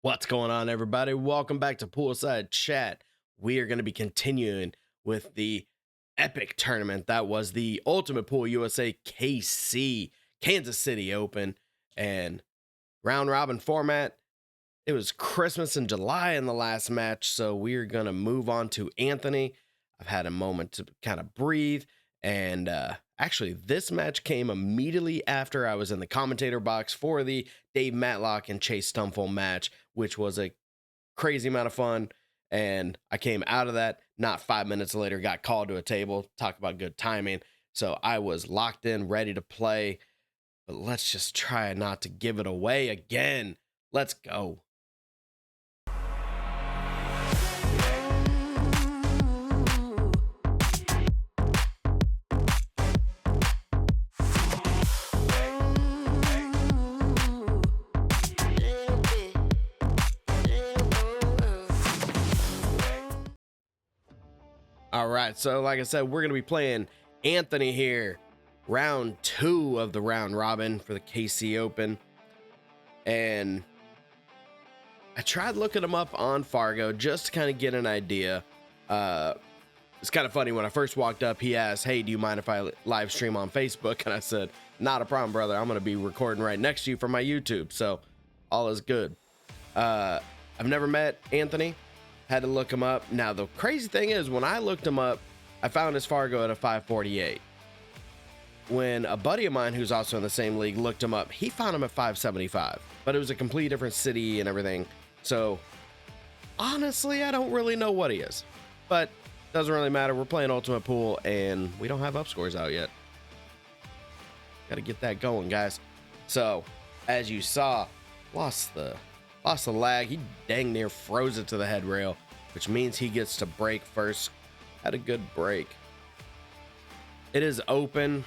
What's going on, everybody? Welcome back to Poolside Chat. We are going to be continuing with the epic tournament that was the Ultimate Pool USA KC Kansas City Open and round robin format. It was Christmas in July in the last match, so we're going to move on to Anthony. I've had a moment to kind of breathe, and actually this match came immediately after I was in the commentator box for the Dave Matlock and Chase Stumfull match, which was a crazy amount of fun. And I came out of that, not 5 minutes later, got called to a table. Talk about good timing. So I was locked in, ready to play. But let's just try not to give it away again. Let's go. All right, so like I said, we're going to be playing Anthony here. Round 2 of the round robin for the KC Open. And I tried looking him up on Fargo just to kind of get an idea. It's kind of funny. When I first walked up, he asked, hey, do you mind if I live stream on Facebook? And I said, not a problem, brother. I'm going to be recording right next to you for my YouTube. So all is good. I've never met Anthony. Had to look him up. Now, the crazy thing is, when I looked him up, I found his Fargo at a 548. When a buddy of mine who's also in the same league looked him up, he found him at 575. But it was a completely different city and everything. So, honestly, I don't really know what he is. But doesn't really matter. We're playing Ultimate Pool, and we don't have up scores out yet. Got to get that going, guys. So, as you saw, lost the lag. He dang near froze it to the head rail, which means he gets to break first. Had a good break. It is open.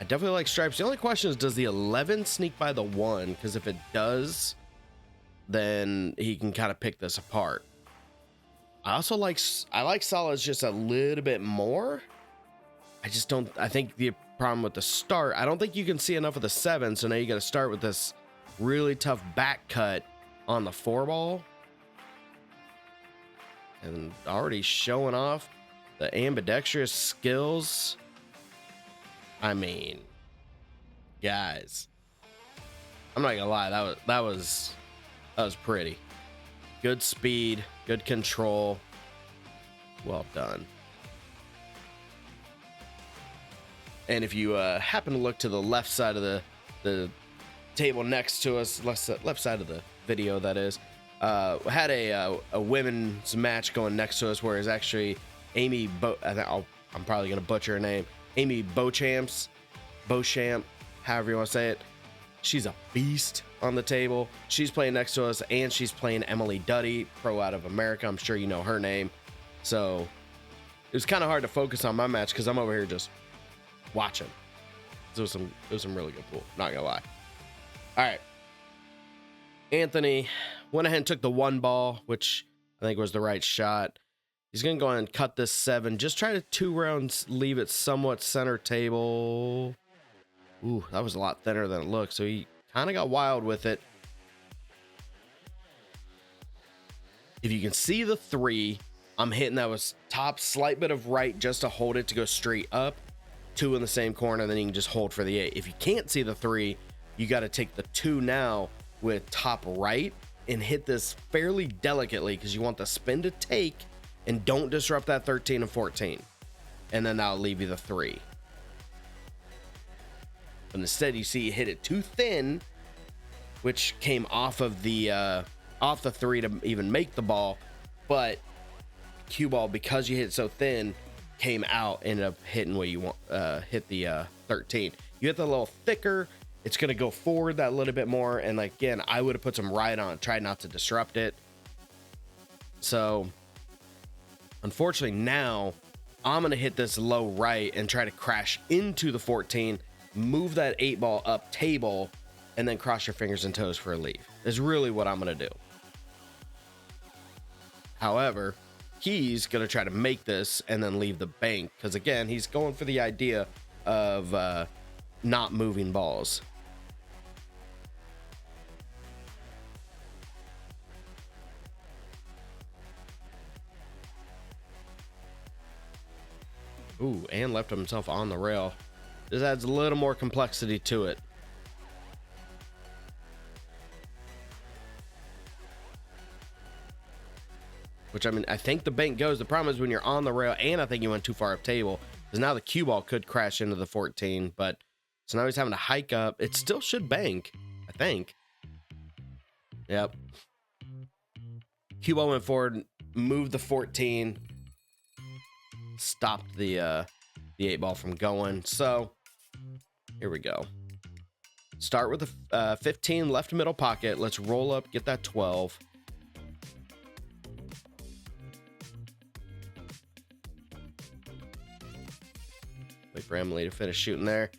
I definitely like stripes. The only question is, does the 11 sneak by the 1? Because if it does, then he can kind of pick this apart. I like solids just a little bit more. I think the problem with the start, I don't think you can see enough of the 7, so now you got to start with this really tough back cut on the 4 ball. And already showing off the ambidextrous skills. I mean, guys, I'm not gonna lie, that was pretty good. Speed, good control, well done. And if you happen to look to the left side of the table next to us, left side of the video, that is, had a women's match going next to us, where it's actually Amy I'm probably gonna butcher her name, Amy Beauchamp, however you want to say it. She's a beast on the table. She's playing next to us, and she's playing Emily Duddy, pro out of America. I'm sure you know her name. So it was kind of hard to focus on my match because I'm over here just watching. It was some really good pool, not gonna lie. All right, Anthony went ahead and took the 1 ball, which I think was the right shot. He's going to go ahead and cut this 7. Just try to 2 rounds, leave it somewhat center table. Ooh, that was a lot thinner than it looked, so he kind of got wild with it. If you can see the 3, I'm hitting that was top, slight bit of right just to hold it to go straight up. 2 in the same corner, then you can just hold for the 8. If you can't see the 3, you got to take the 2 now with top right and hit this fairly delicately, because you want the spin to take and don't disrupt that 13 and 14. And then that'll leave you the 3. But instead, you see you hit it too thin, which came off of the 3 to even make the ball. But cue ball, because you hit it so thin, came out, ended up hitting what you want, hit the 13. You hit the little thicker, it's going to go forward that little bit more. And like, again, I would have put some right on it, tried not to disrupt it. So unfortunately, now I'm going to hit this low right and try to crash into the 14, move that 8 ball up table, and then cross your fingers and toes for a leave. Is really what I'm going to do. However, he's going to try to make this and then leave the bank, because again, he's going for the idea of not moving balls. Ooh, and left himself on the rail. This adds a little more complexity to it. Which, I mean, I think the bank goes. The problem is when you're on the rail, and I think you went too far up table, because now the cue ball could crash into the 14, but so now he's having to hike up. It still should bank, I think. Yep. Cue ball went forward, moved the 14, stopped the 8 ball from going. So here we go. Start with the 15 left middle pocket. Let's roll up, get that 12. Wait for Emily to finish shooting there.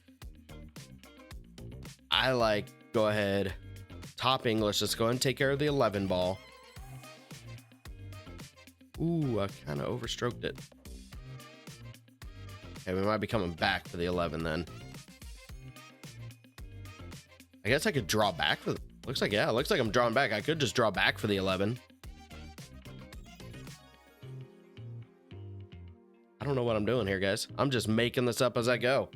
I like, go ahead, topping. Let's just go ahead and take care of the 11 ball. Ooh, I kind of overstroked it. Okay, we might be coming back for the 11 then. I guess I could draw back for the, looks like, yeah, it looks like I'm drawing back. I could just draw back for the 11. I don't know what I'm doing here, guys. I'm just making this up as I go.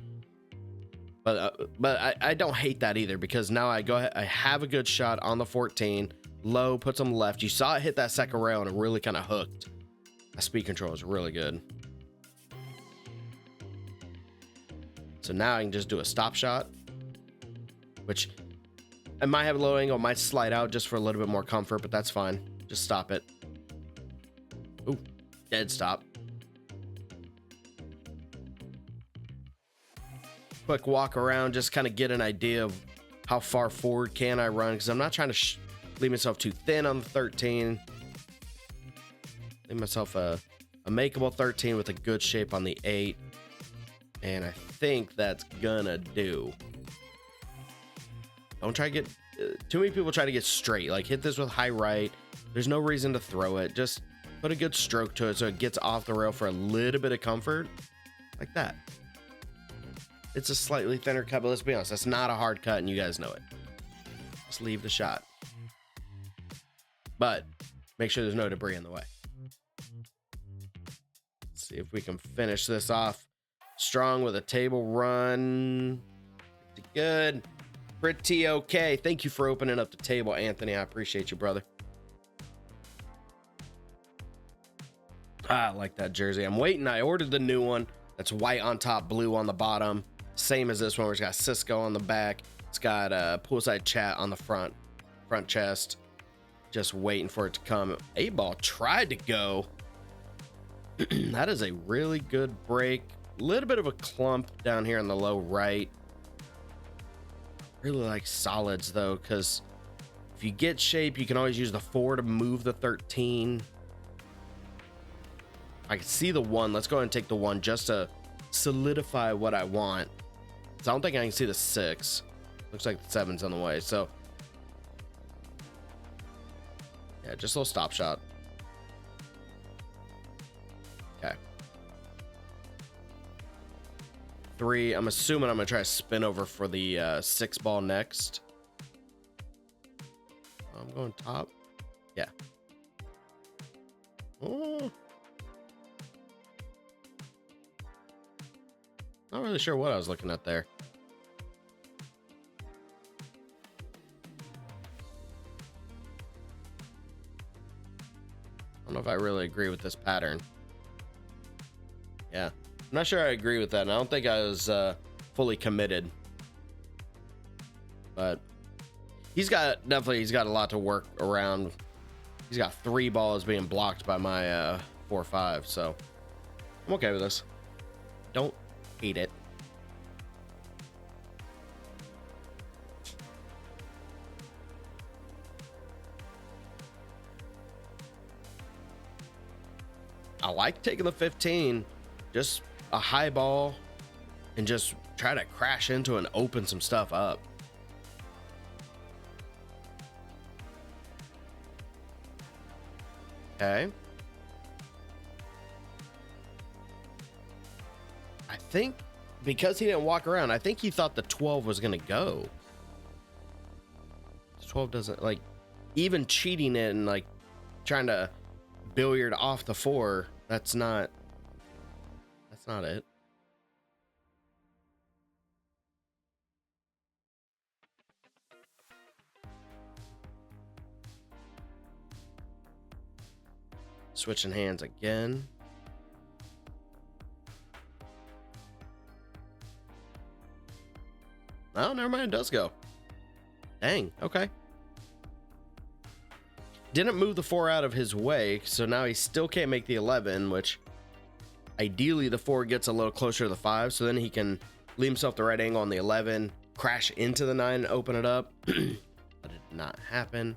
But I don't hate that either, because now I go ahead, I have a good shot on the 14. Low, puts on the left. You saw it hit that second rail and it really kind of hooked. That speed control is really good. So now I can just do a stop shot, which I might have a low angle, might slide out just for a little bit more comfort, but that's fine. Just stop it. Ooh, dead stop. Quick walk around, just kind of get an idea of how far forward can I run, because I'm not trying to leave myself too thin on the 13. Leave myself a makeable 13 with a good shape on the 8. And I think that's gonna do. Don't try to get too many people try to get straight, like hit this with high right. There's no reason to throw it. Just put a good stroke to it so it gets off the rail for a little bit of comfort, like that. It's a slightly thinner cut, but let's be honest, that's not a hard cut, and you guys know it. Just leave the shot, but make sure there's no debris in the way. Let's see if we can finish this off strong with a table run. Pretty good. Pretty okay. Thank you for opening up the table, Anthony. I appreciate you, brother. I like that jersey. I'm waiting. I ordered the new one. That's white on top, blue on the bottom. Same as this one, where it's got Cisco on the back. It's got Poolside Chat on the front chest. Just waiting for it to come. 8 ball tried to go. That is a really good break. A little bit of a clump down here on the low right. Really like solids though, because if you get shape, you can always use the 4 to move the 13. I can see the 1. Let's go ahead and take the 1 just to solidify what I want. So I don't think I can see the 6. Looks like the 7's on the way. So yeah, just a little stop shot. Okay. 3. I'm assuming I'm gonna try to spin over for the 6 ball next. I'm going top. Yeah. Oh. Not really sure what I was looking at there. I don't know if I really agree with this pattern. Yeah, I'm not sure I agree with that, and I don't think I was fully committed. But he's got a lot to work around. He's got 3 balls being blocked by my 4-5, so I'm okay with this. Don't hate it. I like taking the 15, just a high ball, and just try to crash into and open some stuff up. Okay. I think because he didn't walk around, I think he thought the 12 was going to go. 12 doesn't, like, even cheating it and like trying to billiard off the 4. That's not it. Switching hands again. Oh, never mind. It does go. Dang. Okay. Didn't move the 4 out of his way, so now he still can't make the 11, which ideally the 4 gets a little closer to the 5, so then he can leave himself the right angle on the 11, crash into the 9 and open it up. That did not happen.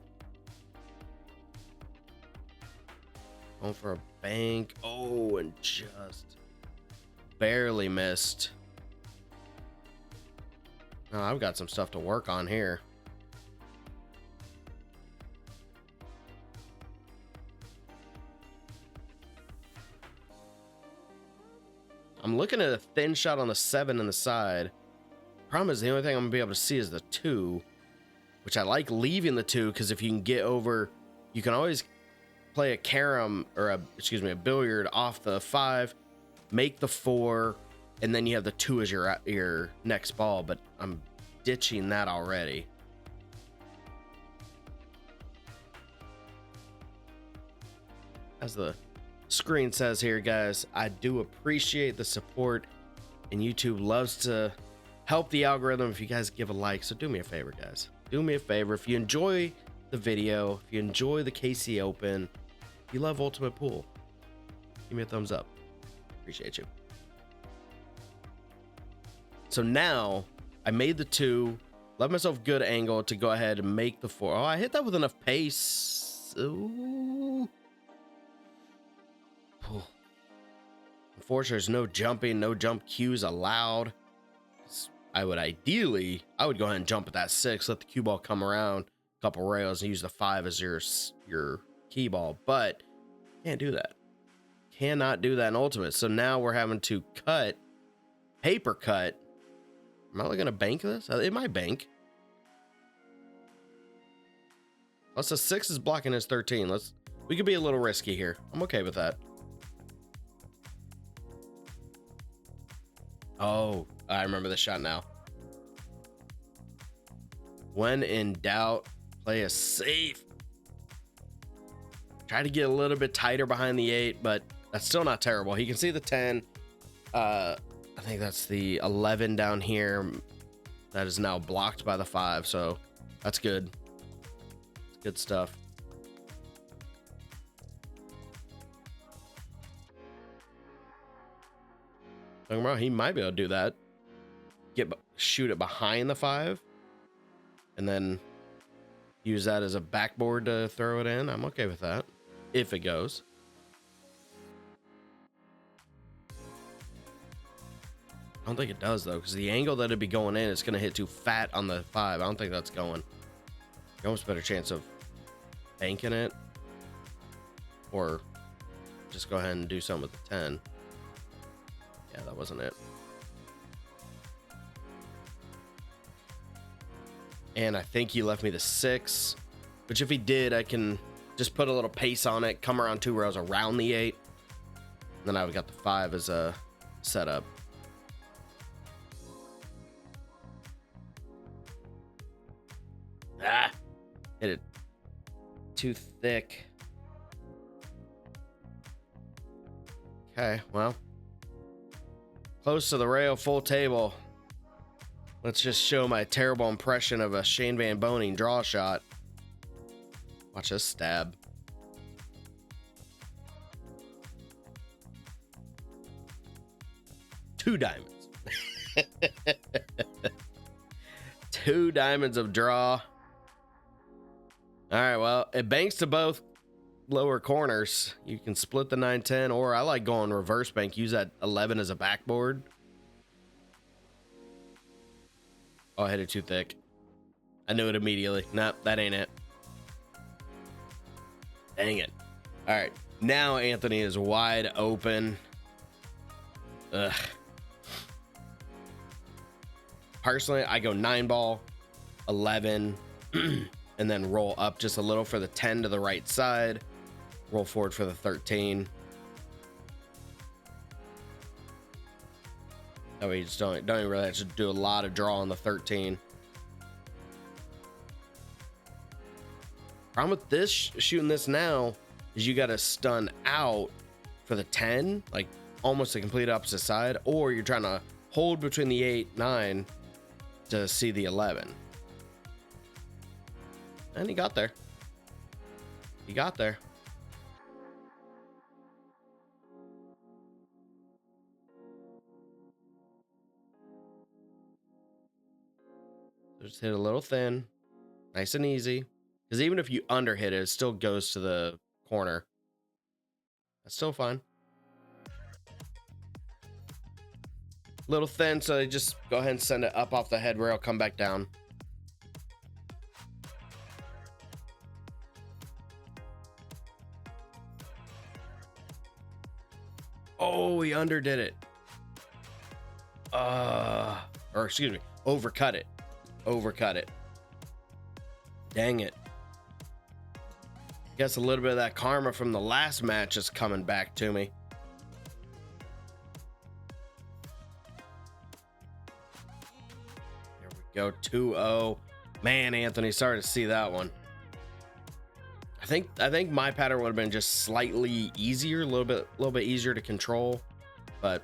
Going for a bank. Oh, and just barely missed. Oh, I've got some stuff to work on here. I'm looking at a thin shot on the 7 in the side. Problem is, the only thing I'm gonna be able to see is the 2, which I like leaving the 2 because if you can get over, you can always play a carom or a billiard off the 5, make the 4, and then you have the 2 as your next ball. But I'm ditching that already. As the screen says here, guys, I do appreciate the support, and YouTube loves to help the algorithm if you guys give a like. So do me a favor, guys. Do me a favor. If you enjoy the video, if you enjoy the KC Open, if you love Ultimate Pool, give me a thumbs up. Appreciate you. So now I made the 2, left myself good angle to go ahead and make the 4. Oh, I hit that with enough pace. Ooh. Unfortunately, there's no jumping, no jump cues allowed. I would go ahead and jump at that 6, let the cue ball come around a couple rails, and use the 5 as your key ball. But can't do that. Cannot do that in Ultimate. So now we're having to paper cut. Am I looking to bank this? It might bank. Plus the 6 is blocking his 13. We could be a little risky here. I'm okay with that. Oh, I remember this shot now. When in doubt, play it safe. Try to get a little bit tighter behind the 8, but that's still not terrible. He can see the 10. I think that's the 11 down here. That is now blocked by the 5, so that's good. It's good stuff. He might be able to do that. Shoot it behind the 5, and then use that as a backboard to throw it in. I'm okay with that if it goes. I don't think it does though, because the angle that it'd be going in, it's going to hit too fat on the 5. I don't think that's going. You almost better chance of banking it, or just go ahead and do something with the 10. Yeah, that wasn't it. And I think he left me the 6, which if he did, I can just put a little pace on it, come around 2 rows around the 8. And then I've got the 5 as a setup. Ah, hit it too thick. Okay, well, close to the rail, full table. Let's just show my terrible impression of a Shane Van Boning draw shot. Watch this stab. Two diamonds. 2 diamonds of draw. All right, well, it banks to both lower corners. You can split the 9-10, or I like going reverse bank. Use that 11 as a backboard. Oh, I hit it too thick. I knew it immediately. Nope, that ain't it. Dang it. All right, now Anthony is wide open. Ugh. Personally, I go 9 ball, 11, and then roll up just a little for the 10 to the right side. Roll forward for the 13. That way you just don't even really have to do a lot of draw on the 13. Problem with this, shooting this now, is you got to stun out for the 10, like almost the complete opposite side, or you're trying to hold between the 8, 9 to see the 11. And he got there. He got there. Just hit a little thin, nice and easy. Because even if you underhit it, it still goes to the corner. That's still fine. Little thin, so they just go ahead and send it up off the head rail, come back down. Oh, he underdid it. Or excuse me, overcut it. Overcut it. Dang it. Guess a little bit of that karma from the last match is coming back to me. There we go, 2-0. Man, Anthony, sorry to see that one. I think my pattern would have been just slightly easier, a little bit easier to control, but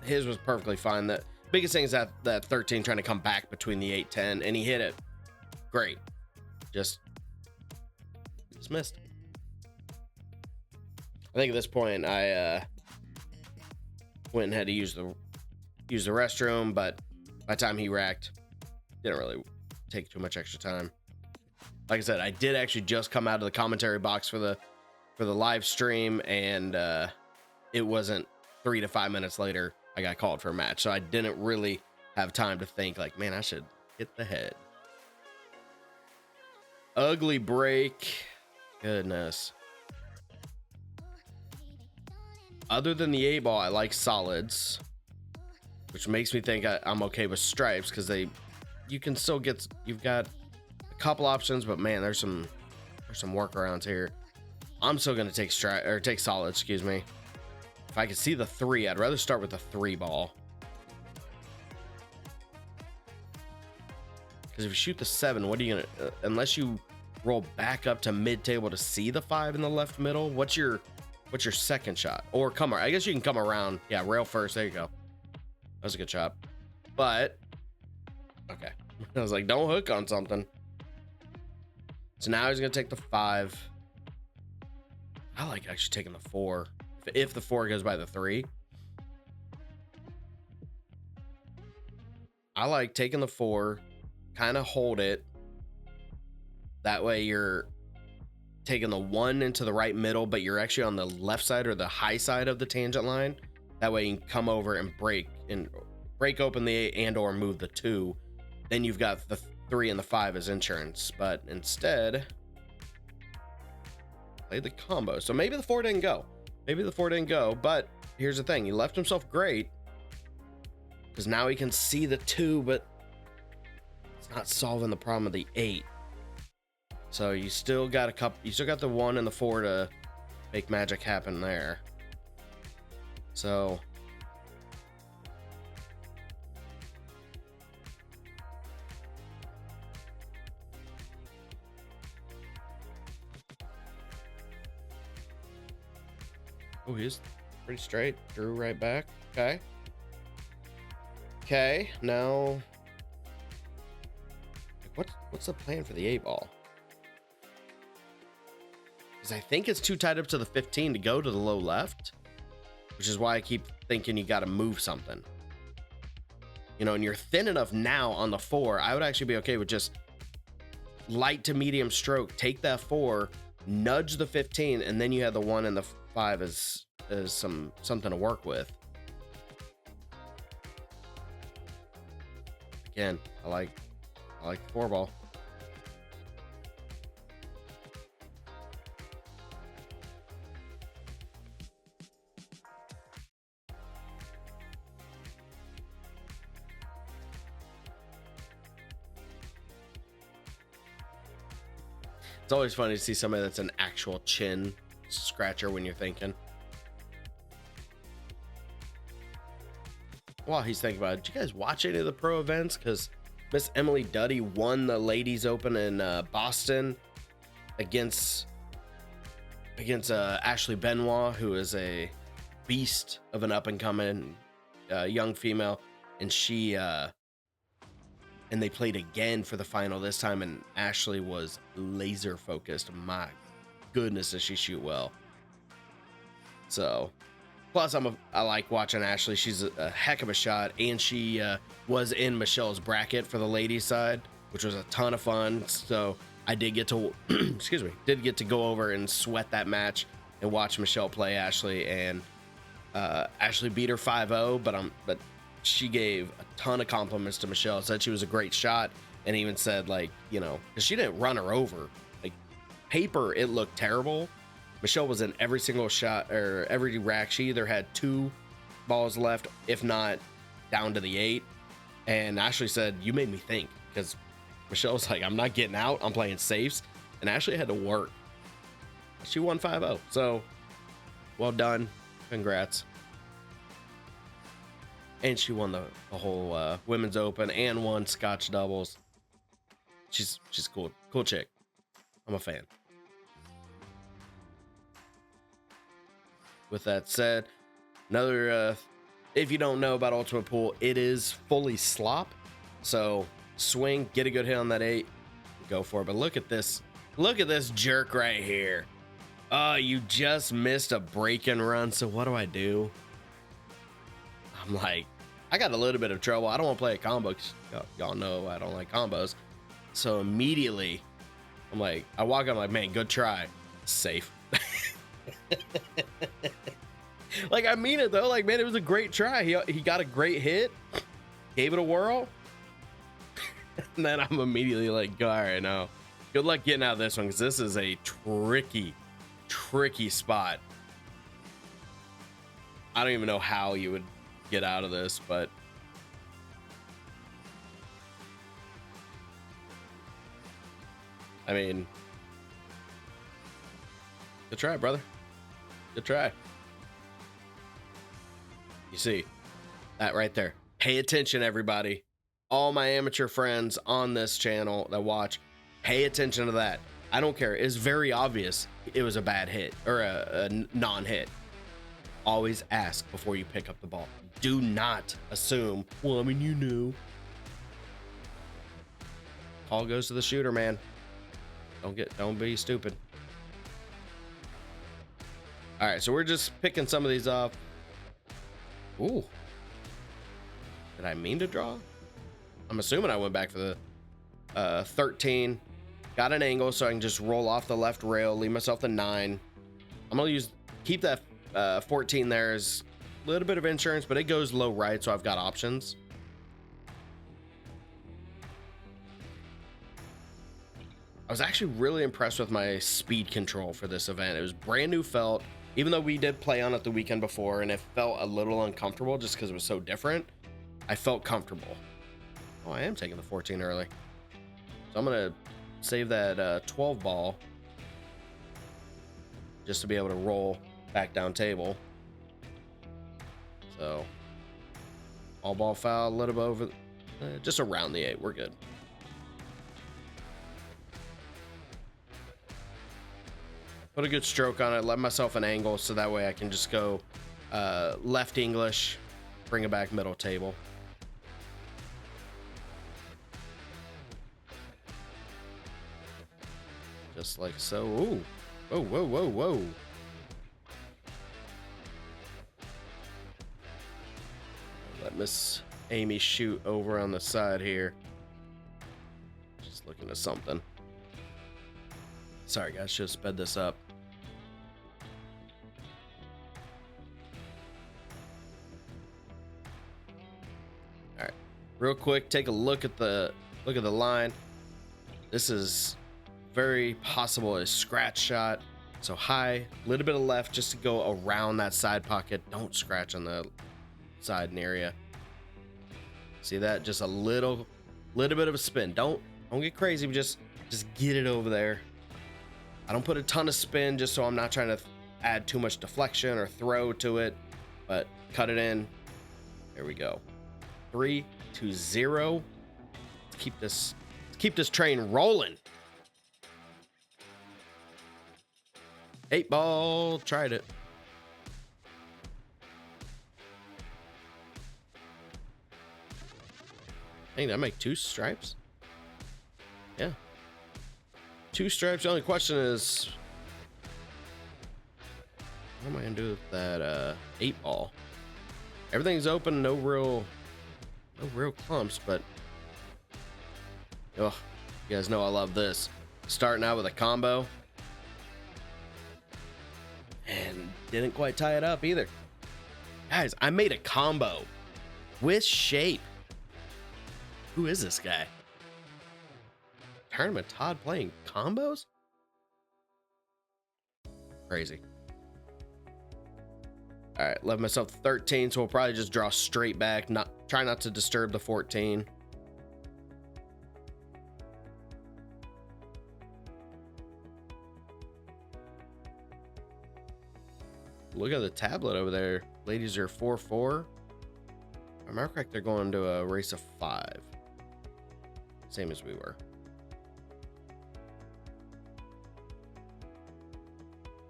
his was perfectly fine. The biggest thing is that 13 trying to come back between the 8-10, and he hit it. Great. Just missed. I think at this point I went and had to use the restroom, but by the time he racked, didn't really take too much extra time. Like I said, I did actually just come out of the commentary box for the live stream, and it wasn't 3 to 5 minutes later I got called for a match, so I didn't really have time to think like, man, I should hit the head. Ugly break. Goodness. Other than the 8-ball, I like solids, which makes me think I'm okay with stripes, because you can still get, you've got a couple options, but man, there's some workarounds here. I'm still gonna take take solid, excuse me. If I could see the 3, I'd rather start with the 3-ball, because if you shoot the 7, what are you gonna unless you roll back up to mid-table to see the 5 in the left middle? What's your second shot? Or I guess you can come around. Yeah, rail first. There you go. That was a good shot. But okay. I was like, don't hook on something. So now he's gonna take the 5. I like actually taking the 4. If the 4 goes by the 3. I like taking the 4, kind of hold it. That way you're taking the 1 into the right middle, but you're actually on the left side or the high side of the tangent line. That way you can come over and break open the 8 and or move the 2. Then you've got the 3 and the 5 as insurance. But instead, play the combo. So maybe the 4 didn't go. But here's the thing. He left himself great, because now he can see the 2, but it's not solving the problem of the 8. So you still got the 1 and the 4 to make magic happen there. So oh, he's pretty straight. Drew right back. Okay, now what's the plan for the 8-ball? I think it's too tied up to the 15 to go to the low left, which is why I keep thinking you got to move something, and you're thin enough now on the 4. I would actually be okay with just light to medium stroke, take that 4, nudge the 15, and then you have the 1 and the 5 as something to work with. Again, I like the 4-ball. It's always funny to see somebody that's an actual chin scratcher when you're thinking. While he's thinking about it, did you guys watch any of the pro events? Because Miss Emily Duddy won the Ladies Open in Boston against against Ashley Benoit, who is a beast of an up-and-coming young female, and and they played again for the final this time, and Ashley was laser focused. My goodness, does she shoot well. So plus I like watching Ashley. She's a heck of a shot, and she was in Michelle's bracket for the ladies side, which was a ton of fun. So I did get to excuse me, did get to go over and sweat that match and watch Michelle play Ashley, and Ashley beat her 5-0, but she gave a ton of compliments to Michelle, said she was a great shot, and even said, like, you know, because she didn't run her over. Like, paper, it looked terrible. Michelle was in every single shot, or every rack. She either had 2 balls left, if not down to the 8. And Ashley said, you made me think, because Michelle was like, I'm not getting out, I'm playing safes. And Ashley had to work. She won 5-0. So, well done. Congrats. And she won the whole women's open and won Scotch doubles. She's cool chick. I'm a fan. With that said, another if you don't know about Ultimate Pool, it is fully slop. So swing, get a good hit on that 8, go for it. But look at this jerk right here. You just missed a break and run. So what do? I'm like, I got a little bit of trouble. I don't want to play a combo, 'cause y'all know I don't like combos. So immediately, I'm like, I walk up, I'm like, man, good try. Safe. Like, I mean it though. Like, man, it was a great try. He got a great hit, gave it a whirl. And then I'm immediately like, all right, now, good luck getting out of this one, because this is a tricky spot. I don't even know how you would get out of this, but I mean, good try, brother. Good try. You see that right there? Pay attention, everybody. All my amateur friends on this channel that watch, pay attention to that. I don't care. It's very obvious it was a bad hit or a non-hit. Always ask before you pick up the ball. Do not assume, well, I mean, you knew. Call goes to the shooter, man. Don't be stupid. All right, so we're just picking some of these up. Ooh. Did I mean to draw? I'm assuming I went back for the 13. Got an angle so I can just roll off the left rail, leave myself the 9. I'm gonna keep that 14 there as a little bit of insurance, but it goes low right, so I've got options. I was actually really impressed with my speed control for this event. It was brand new felt, even though we did play on it the weekend before, and it felt a little uncomfortable just because it was so different. I felt comfortable. Oh, I am taking the 14 early. So I'm gonna save that 12 ball just to be able to roll back down table. So all ball foul, a little bit over, just around the 8. We're good. Put a good stroke on it, let myself an angle so that way I can just go left English, bring it back middle table. Just like so. Ooh. Whoa, whoa, whoa, whoa. Let Miss Amy shoot over on the side here. Just looking at something. Sorry guys, should have sped this up. All right, real quick, take a look at the line. This is very possible a scratch shot. So high, a little bit of left just to go around that side pocket. Don't scratch on the side near you. See that? Just a little bit of a spin. Don't get crazy. Just get it over there. I don't put a ton of spin just so I'm not trying to add too much deflection or throw to it, but cut it in. There we go. 3-0. Let's keep this train rolling. 8 ball, tried it. Hey, did I make 2 stripes? Yeah. 2 stripes. The only question is, what am I gonna do with that 8 ball? Everything's open, no real clumps, but oh, you guys know I love this. Starting out with a combo. And didn't quite tie it up either. Guys, I made a combo with shape. Who is this guy? Tournament Todd playing combos? Crazy. All right, left myself 13, so we'll probably just draw straight back. Try not to disturb the 14. Look at the tablet over there. Ladies are 4-4. If I remember correct, they're going to a race of 5. Same as we were.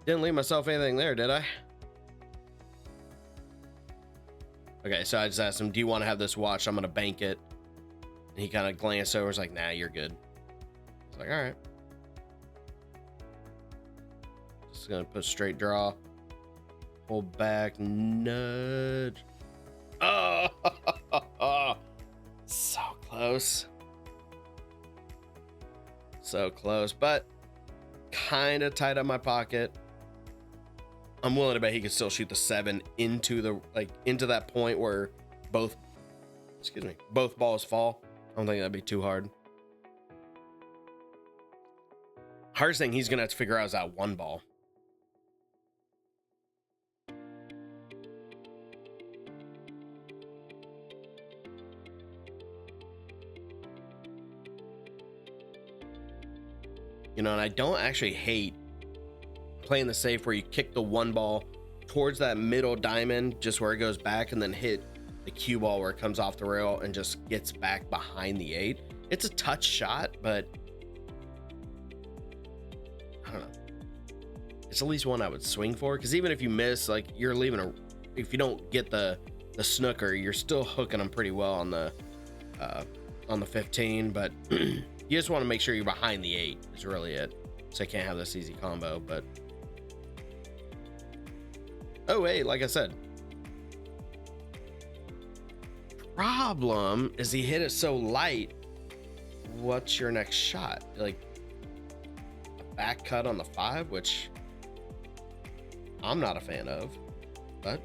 Didn't leave myself anything there, did I? Okay, so I just asked him, do you want to have this watched? I'm going to bank it. And he kind of glanced over. Was like, nah, you're good. I was like, all right. Just going to put straight draw. Hold back, nudge. Oh, so close. So close, but kind of tight on my pocket. I'm willing to bet he could still shoot the 7 into the into that point where both balls fall. I don't think that'd be too hard. Hardest thing he's gonna have to figure out is that 1 ball. You know, and I don't actually hate playing the safe where you kick the 1 ball towards that middle diamond, just where it goes back, and then hit the cue ball where it comes off the rail and just gets back behind the 8. It's a touch shot, but I don't know. It's at least one I would swing for, because even if you miss, like, you're leaving if you don't get the snooker, you're still hooking them pretty well on the 15, but you just want to make sure you're behind the 8 is really it. So I can't have this easy combo, but oh, hey, like I said, problem is he hit it so light. What's your next shot? Like a back cut on the 5, which I'm not a fan of, but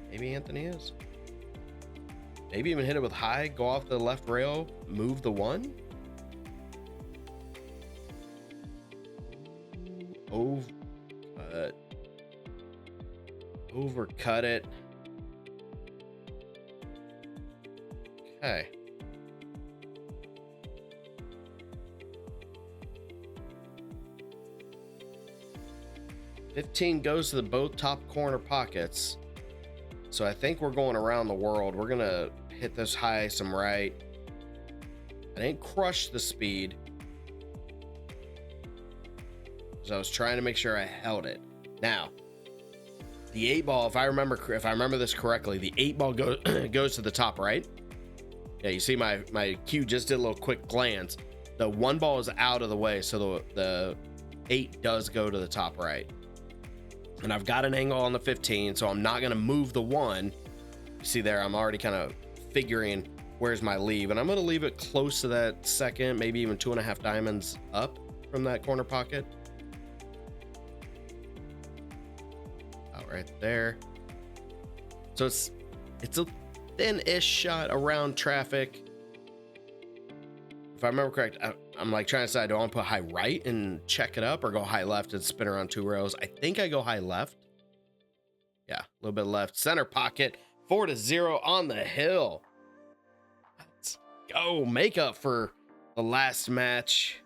maybe Anthony is. Maybe even hit it with high, go off the left rail, move the 1. Overcut it. Okay. $15 goes to the both top corner pockets. So I think we're going around the world. We're gonna hit this high, some right. I didn't crush the speed, because I was trying to make sure I held it. Now, the 8 ball, if I remember this correctly, the 8 ball goes to the top right. Yeah, you see my cue just did a little quick glance. The 1 ball is out of the way, so the 8 does go to the top right. And I've got an angle on the 15, so I'm not gonna move the 1. You see there, I'm already kind of figuring where's my leave, and I'm gonna leave it close to that second, maybe even 2.5 diamonds up from that corner pocket. Right there. So it's a thin-ish shot around traffic. If I remember correct, I'm like trying to decide, do I want to put high right and check it up, or go high left and spin around 2 rails? I think I go high left. Yeah, a little bit left. Center pocket, 4-0 on the hill. Let's go. Make up for the last match.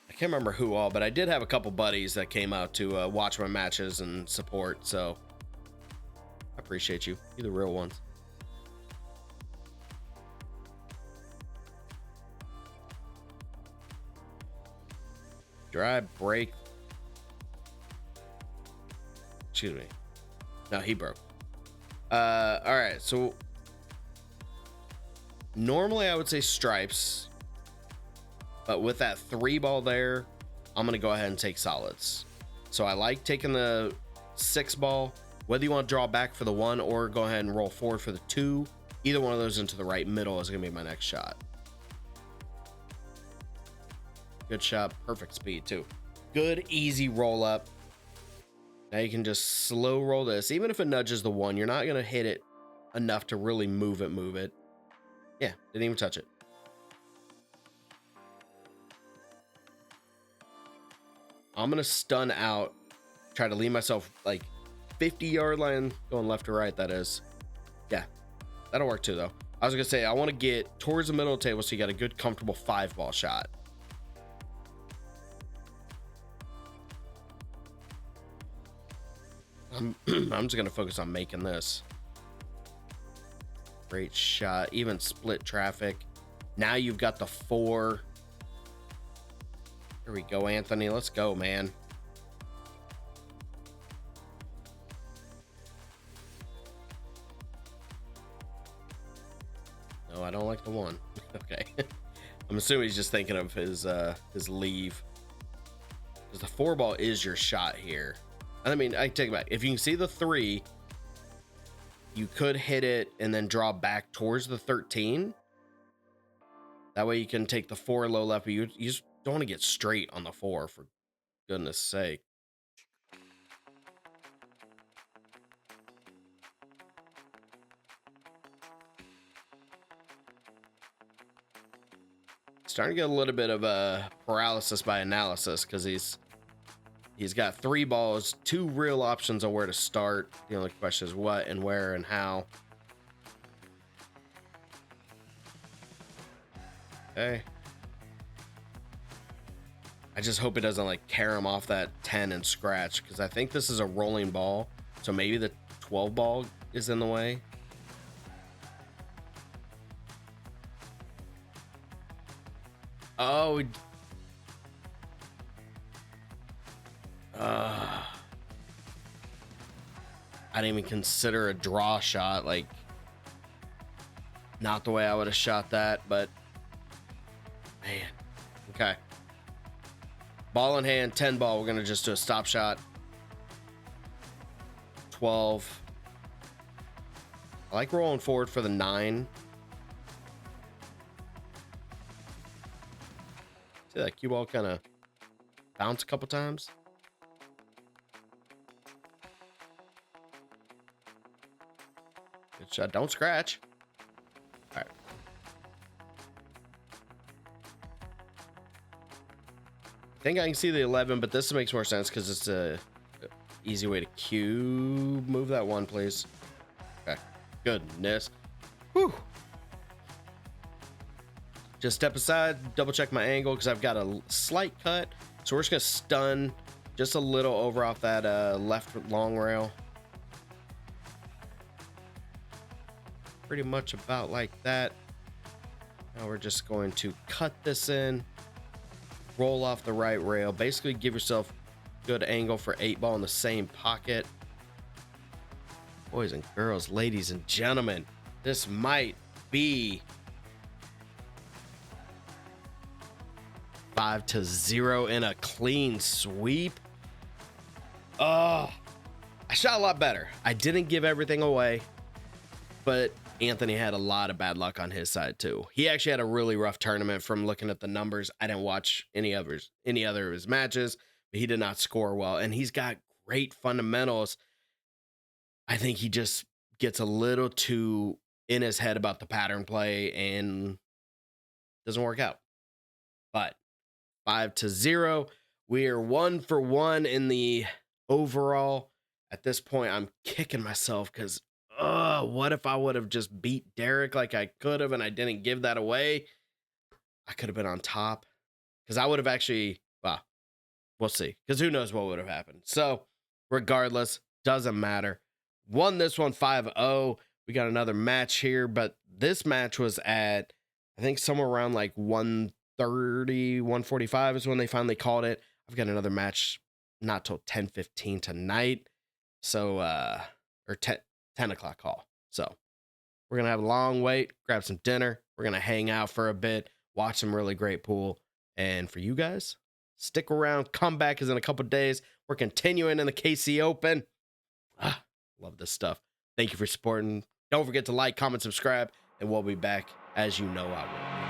I can't remember who all, but I did have a couple buddies that came out to watch my matches and support, so I appreciate you. You're the real ones. Dry break. Excuse me. No, he broke. All right. So normally I would say stripes, but with that 3 ball there, I'm going to go ahead and take solids. So I like taking the 6 ball, whether you want to draw back for the 1 or go ahead and roll forward for the 2. Either one of those into the right middle is going to be my next shot. Good shot. Perfect speed too. Good, easy roll up. Now you can just slow roll this. Even if it nudges the 1, you're not going to hit it enough to really move it. Yeah, didn't even touch it. I'm going to stun out. Try to leave myself like 50-yard line. Going left to right, that is. Yeah, that'll work too, though. I was going to say, I want to get towards the middle of the table so you got a good, comfortable 5-ball shot. I'm just going to focus on making this. Great shot. Even split traffic. Now you've got the 4. Here we go, Anthony. Let's go, man. No, I don't like the 1. Okay. I'm assuming he's just thinking of his leave. Because the 4 ball is your shot here. I mean, I take it back. If you can see the 3, you could hit it and then draw back towards the 13. That way you can take the 4 low left, but you just don't want to get straight on the 4, for goodness sake. Starting to get a little bit of a paralysis by analysis because he's got 3 balls, 2 real options on where to start. The only question is what and where and how. Okay. I just hope it doesn't like tear him off that 10 and scratch, because I think this is a rolling ball. So maybe the 12 ball is in the way. Oh. I didn't even consider a draw shot. Like, not the way I would have shot that, but man. Okay. Ball in hand, 10 ball. We're going to just do a stop shot. 12. I like rolling forward for the 9. See that cue ball kind of bounce a couple times? Good shot. Don't scratch. All right. I think I can see the 11, but this makes more sense because it's a easy way to cue. Move that 1, please. Okay. Goodness. Whew. Just step aside, double check my angle because I've got a slight cut. So we're just going to stun just a little over off that left long rail. Pretty much about like that. Now we're just going to cut this in, roll off the right rail, basically give yourself good angle for 8 ball in the same pocket. Boys and girls, ladies and gentlemen, this might be 5-0 in a clean sweep. Oh, I shot a lot better. I didn't give everything away, but Anthony had a lot of bad luck on his side too. He actually had a really rough tournament from looking at the numbers. I didn't watch any other of his matches, but he did not score well, and he's got great fundamentals. I think he just gets a little too in his head about the pattern play and doesn't work out. But 5-0, we are 1 for 1 in the overall. At this point, I'm kicking myself because what if I would have just beat Derek like I could have and I didn't give that away? I could have been on top because I would have actually, well, we'll see, because who knows what would have happened. So regardless, doesn't matter. Won this one 5-0. We got another match here, but this match was at, I think, somewhere around like 130, 145 is when they finally called it. I've got another match not till 10:15 tonight. So, or 10 o'clock call. So we're going to have a long wait, grab some dinner. We're going to hang out for a bit, watch some really great pool. And for you guys, stick around. Comeback is in a couple days. We're continuing in the KC Open. Love this stuff. Thank you for supporting. Don't forget to like, comment, subscribe, and we'll be back as you know I will.